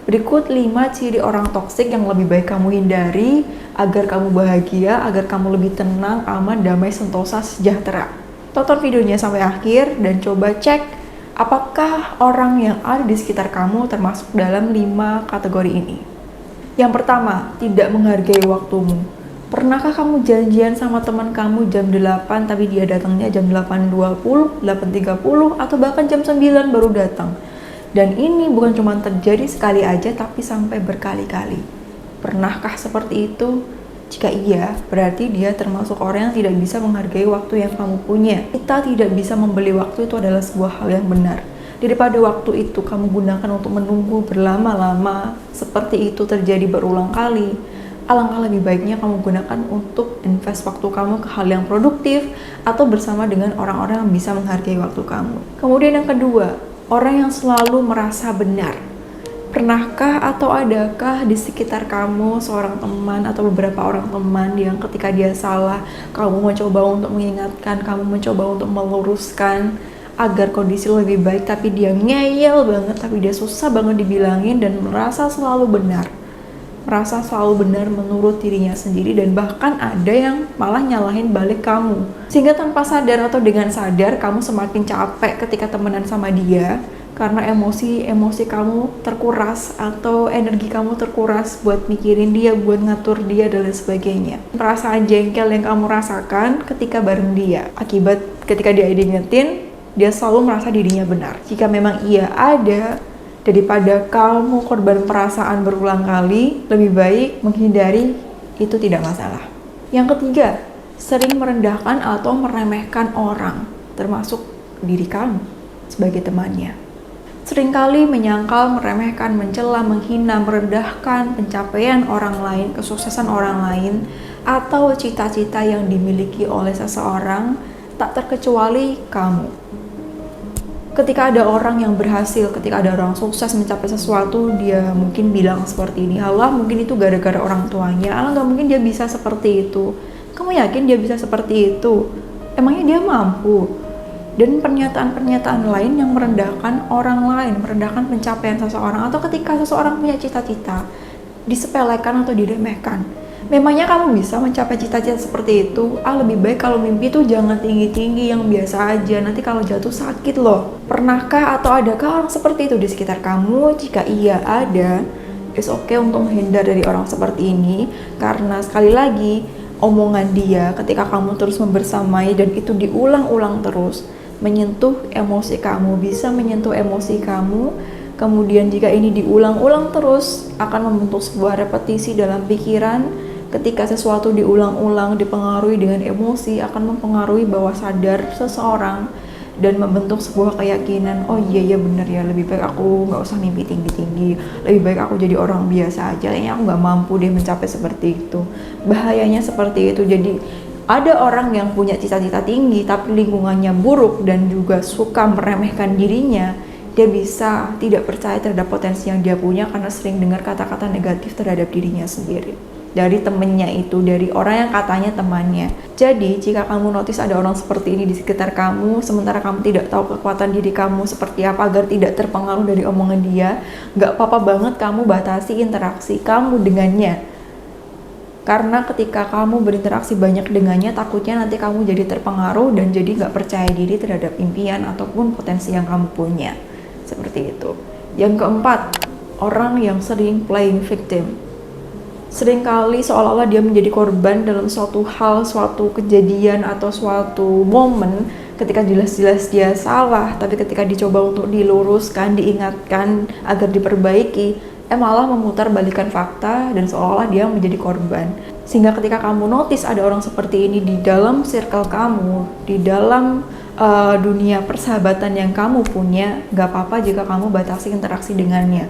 Berikut 5 ciri orang toksik yang lebih baik kamu hindari agar kamu bahagia, agar kamu lebih tenang, aman, damai, sentosa, sejahtera. Tonton videonya sampai akhir dan coba cek apakah orang yang ada di sekitar kamu termasuk dalam 5 kategori ini. Yang pertama, tidak menghargai waktumu. Pernahkah kamu janjian sama teman kamu jam 8 tapi dia datangnya jam 8.20, 8.30 atau bahkan jam 9 baru datang? Dan ini bukan cuma terjadi sekali aja tapi sampai berkali-kali. Pernahkah seperti itu? Jika iya, berarti dia termasuk orang yang tidak bisa menghargai waktu yang kamu punya. Kita tidak bisa membeli waktu, itu adalah sebuah hal yang benar. Daripada waktu itu kamu gunakan untuk menunggu berlama-lama, seperti itu terjadi berulang kali, alangkah lebih baiknya kamu gunakan untuk invest waktu kamu ke hal yang produktif atau bersama dengan orang-orang yang bisa menghargai waktu kamu. Kemudian yang kedua, orang yang selalu merasa benar. Pernahkah atau adakah di sekitar kamu seorang teman atau beberapa orang teman yang ketika dia salah, kamu mencoba untuk mengingatkan, kamu mencoba untuk meluruskan agar kondisi lebih baik, tapi dia ngeyel banget, tapi dia susah banget dibilangin dan merasa selalu benar. Merasa selalu benar menurut dirinya sendiri dan bahkan ada yang malah nyalahin balik kamu. Sehingga tanpa sadar atau dengan sadar kamu semakin capek ketika temenan sama dia karena emosi kamu terkuras atau energi kamu terkuras buat mikirin dia, buat ngatur dia dan lain sebagainya. Perasaan jengkel yang kamu rasakan ketika bareng dia akibat ketika dia diingetin, dia selalu merasa dirinya benar. Jika memang ia ada, daripada kamu korban perasaan berulang kali, lebih baik menghindari, itu tidak masalah. Yang ketiga, sering merendahkan atau meremehkan orang, termasuk diri kamu sebagai temannya. Seringkali menyangkal, meremehkan, mencela, menghina, merendahkan pencapaian orang lain, kesuksesan orang lain, atau cita-cita yang dimiliki oleh seseorang, tak terkecuali kamu. Ketika ada orang yang berhasil, ketika ada orang sukses mencapai sesuatu, dia mungkin bilang seperti ini, "Allah, mungkin itu gara-gara orang tuanya. Allah, nggak mungkin dia bisa seperti itu." Kamu yakin dia bisa seperti itu? Emangnya dia mampu? Dan pernyataan-pernyataan lain yang merendahkan orang lain, merendahkan pencapaian seseorang, atau ketika seseorang punya cita-cita, disepelekan atau diremehkan. Memangnya kamu bisa mencapai cita-cita seperti itu? Lebih baik kalau mimpi itu jangan tinggi-tinggi, yang biasa aja. Nanti kalau jatuh sakit loh. Pernahkah atau adakah orang seperti itu di sekitar kamu? Jika iya ada, it's okay untuk menghindar dari orang seperti ini. Karena sekali lagi, omongan dia ketika kamu terus membersamai dan itu diulang-ulang terus, menyentuh emosi kamu, bisa menyentuh emosi kamu. Kemudian jika ini diulang-ulang terus, akan membentuk sebuah repetisi dalam pikiran. Ketika sesuatu diulang-ulang, dipengaruhi dengan emosi, akan mempengaruhi bawah sadar seseorang dan membentuk sebuah keyakinan, oh iya bener ya, lebih baik aku nggak usah mimpi tinggi-tinggi, lebih baik aku jadi orang biasa aja, kayaknya aku nggak mampu deh mencapai seperti itu. Bahayanya seperti itu. Jadi ada orang yang punya cita-cita tinggi tapi lingkungannya buruk dan juga suka meremehkan dirinya, dia bisa tidak percaya terhadap potensi yang dia punya karena sering dengar kata-kata negatif terhadap dirinya sendiri. Dari temennya itu, dari orang yang katanya temannya. Jadi, jika kamu notice ada orang seperti ini di sekitar kamu, sementara kamu tidak tahu kekuatan diri kamu seperti apa agar tidak terpengaruh dari omongan dia, gak apa-apa banget kamu batasi interaksi kamu dengannya. Karena ketika kamu berinteraksi banyak dengannya, takutnya nanti kamu jadi terpengaruh dan jadi gak percaya diri terhadap impian ataupun potensi yang kamu punya. Seperti itu. Yang keempat, orang yang sering playing victim. Seringkali seolah-olah dia menjadi korban dalam suatu hal, suatu kejadian atau suatu momen ketika jelas-jelas dia salah, tapi ketika dicoba untuk diluruskan, diingatkan agar diperbaiki, malah memutar balikan fakta dan seolah-olah dia menjadi korban. Sehingga ketika kamu notice ada orang seperti ini di dalam circle kamu, di dalam dunia persahabatan yang kamu punya, gak apa-apa jika kamu batasi interaksi dengannya.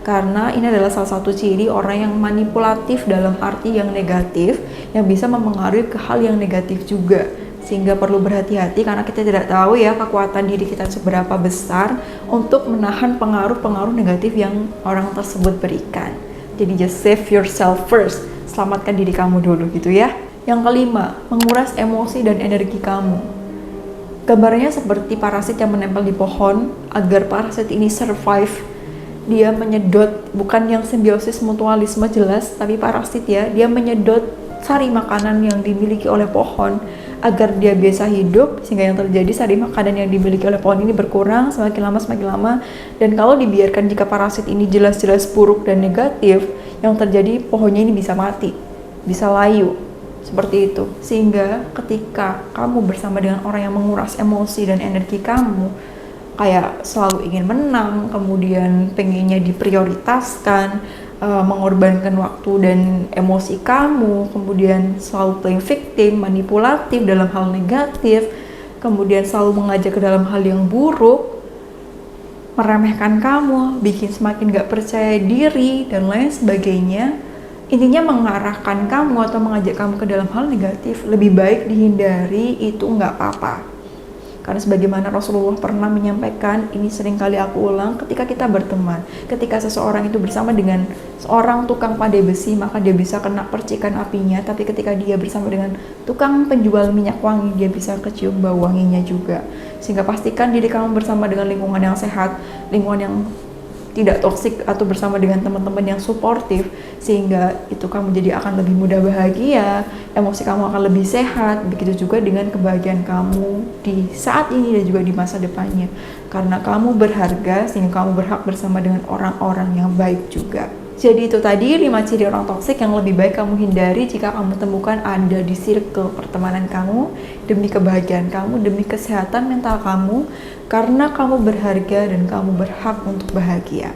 Karena ini adalah salah satu ciri orang yang manipulatif dalam arti yang negatif, yang bisa mempengaruhi ke hal yang negatif juga. Sehingga perlu berhati-hati karena kita tidak tahu ya kekuatan diri kita seberapa besar untuk menahan pengaruh-pengaruh negatif yang orang tersebut berikan. Jadi just save yourself first, selamatkan diri kamu dulu gitu ya. Yang kelima, menguras emosi dan energi kamu. Gambarnya seperti parasit yang menempel di pohon. Agar parasit ini survive dia menyedot, bukan yang simbiosis mutualisme jelas, tapi parasit ya, dia menyedot sari makanan yang dimiliki oleh pohon agar dia biasa hidup, sehingga yang terjadi sari makanan yang dimiliki oleh pohon ini berkurang semakin lama. Dan kalau dibiarkan, jika parasit ini jelas-jelas buruk dan negatif, yang terjadi pohonnya ini bisa mati, bisa layu, seperti itu. Sehingga ketika kamu bersama dengan orang yang menguras emosi dan energi kamu, kayak selalu ingin menang, kemudian pengennya diprioritaskan, mengorbankan waktu dan emosi kamu, kemudian selalu playing victim, manipulatif dalam hal negatif, kemudian selalu mengajak ke dalam hal yang buruk, meremehkan kamu, bikin semakin gak percaya diri, dan lain sebagainya, intinya mengarahkan kamu atau mengajak kamu ke dalam hal negatif, lebih baik dihindari, itu nggak apa-apa. Karena sebagaimana Rasulullah pernah menyampaikan, ini sering kali aku ulang, ketika kita berteman, ketika seseorang itu bersama dengan seorang tukang pandai besi, maka dia bisa kena percikan apinya, tapi ketika dia bersama dengan tukang penjual minyak wangi, dia bisa kecium bau wanginya juga. Sehingga pastikan diri kamu bersama dengan lingkungan yang sehat, lingkungan yang tidak toksik, atau bersama dengan teman-teman yang suportif, sehingga itu kamu jadi akan lebih mudah bahagia, emosi kamu akan lebih sehat, begitu juga dengan kebahagiaan kamu di saat ini dan juga di masa depannya, karena kamu berharga, sehingga kamu berhak bersama dengan orang-orang yang baik juga. Jadi itu tadi 5 ciri orang toksik yang lebih baik kamu hindari jika kamu temukan ada di circle pertemanan kamu, demi kebahagiaan kamu, demi kesehatan mental kamu, karena kamu berharga dan kamu berhak untuk bahagia.